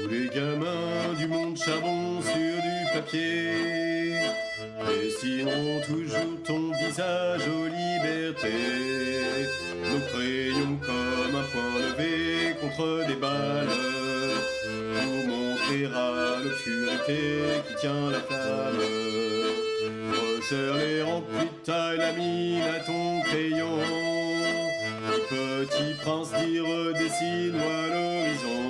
Tous les gamins du monde charbon sur du papier dessineront toujours ton visage aux libertés. Nos crayons comme un point levé contre des balles pour montrer à l'obscurité qui tient la flamme. Resserre les remplis de taille, la mine à ton crayon. Petit prince dit redessine-moi l'horizon.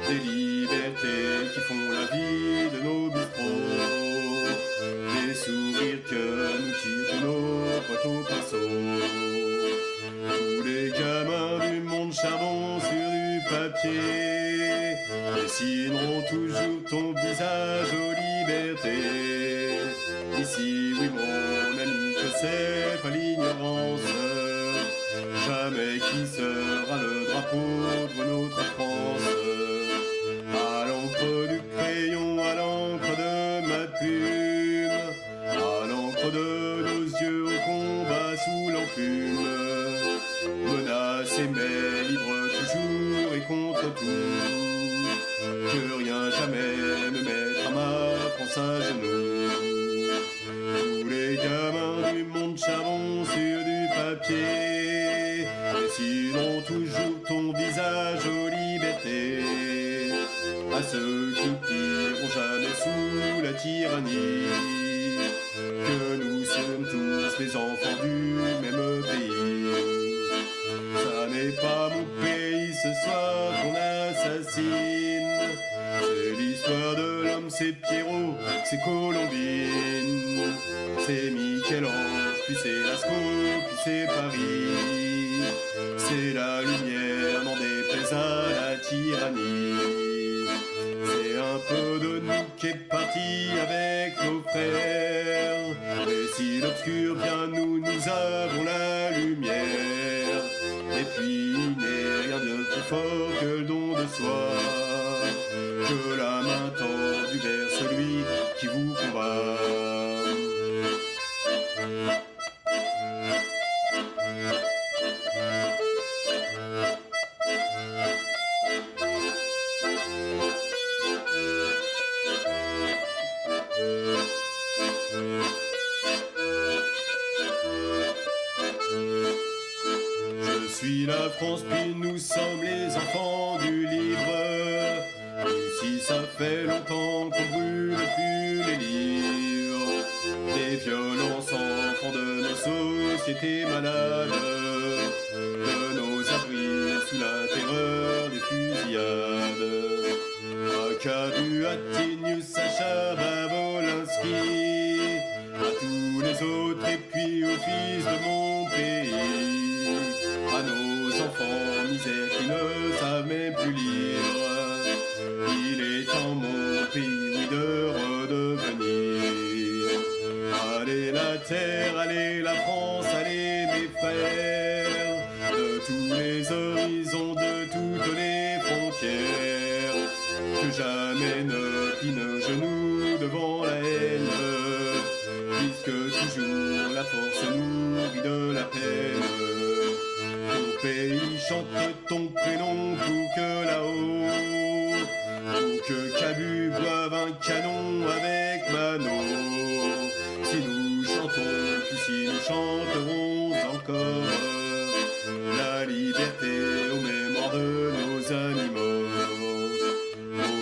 Des libertés qui font la vie de nos bistrots. Des sourires que nous tirent nos potes au pinceau. Tous les gamins du monde charbon sur du papier dessineront toujours ton visage aux libertés. Ici, oui mon ami, que c'est pas l'ignorance. Jamais qui sera le drapeau de notre France. À l'encre du crayon, à l'encre de ma plume, à l'encre de nos yeux au combat sous l'enclume. Menacés mais libres toujours et contre tout. Que rien jamais ne mettra ma France à genoux. Tous les gamins du monde charbon sur du papier dessineront toujours ton visage aux libertés. À ceux qui tireront jamais sous la tyrannie, que nous sommes tous les enfants du même pays. Ça n'est pas mon pays ce soir qu'on assassine. C'est l'histoire de l'homme, c'est Pierrot, c'est Colombine. C'est Michel-Ange, puis c'est Lascaux, puis c'est Paris. C'est la lumière, n'en déplaise à la tyrannie. C'est un peu de nous qui est parti avec nos frères. Et si l'obscur vient nous, nous avons la lumière. Et puis il n'est rien de plus fort que le don de soi. Que la main tendue vers celui qui vous combat. Je suis la France, puis nous sommes les enfants du livre. Ici ça fait longtemps qu'on brûle plus les livres. Des violences enfants de nos sociétés malades, de nos abris sous la terreur des fusillades. À Cabu, à Tignius, à Chabat, Wolinski, à tous les autres et puis aux fils de mon pays. À nos enfants misères qui ne savent même plus lire. Il est temps mon pays, oui, de redevenir. Allez la terre, allez la France, allez mes frères. De tous les horizons, de toutes les frontières. Que jamais ne plie nos genoux devant la haine. Puisque toujours la force nourrit de la peine. Ton pays chante ton prénom pour que là-haut, pour que Cabu boive un canon avec Mano. Si nous chantons, puis si nous chanterons encore la liberté aux mémoires de nos animaux.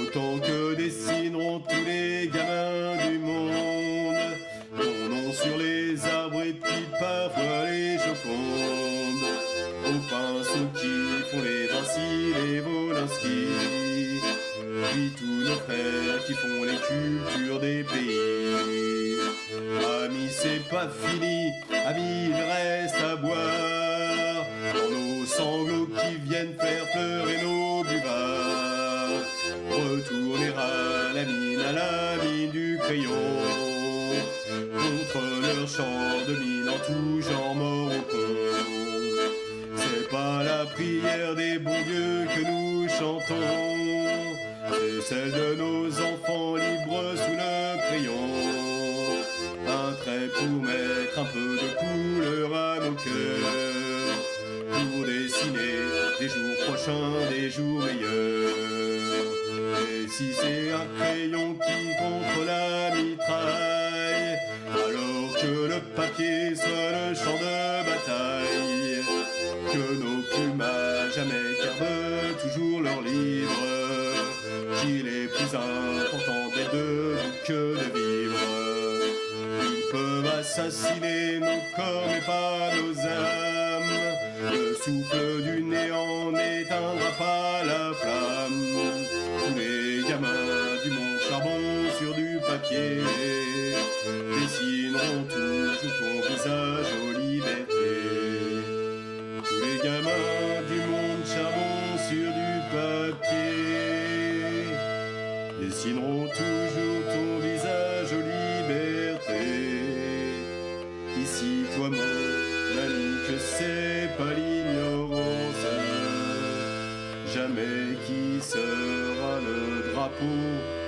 Autant que dessineront tous les gamins du monde ton nom sur les arbres et puis parfois les Jocondes. Aux pinceaux qui font les Vinci, les Wolinski, puis tous nos frères qui font les cultures des pays. Amis, c'est pas fini, amis, il reste à boire dans nos sanglots qui viennent faire pleurer nos buvards. Retourner à la mine du crayon, contre leur champ de mine en tout genre mort au con. C'est pas la prière des bons dieux que nous chantons, c'est celle de nos enfants libres sous le crayon. Un trait pour mettre un peu de couleur à nos cœurs, pour dessiner des jours prochains, des jours meilleurs. si c'est un crayon qui contre la mitraille, alors que le papier soit le champ de bataille, que nos plumes à jamais gardent toujours leurs livres, qu'il est plus important des deux que de vivre. Ils peuvent assassiner nos corps mais pas nos âmes, le souffle du néant n'éteindra pas la flamme. Tous les gamins du mont Charbon sur du papier dessineront toujours ton visage aux libertés. Tous les gamins du mont Charbon sur du papier dessineront toujours ton visage aux libertés. Ici toi mon ami, que c'est pas l'ignorance, jamais qui sera le drapeau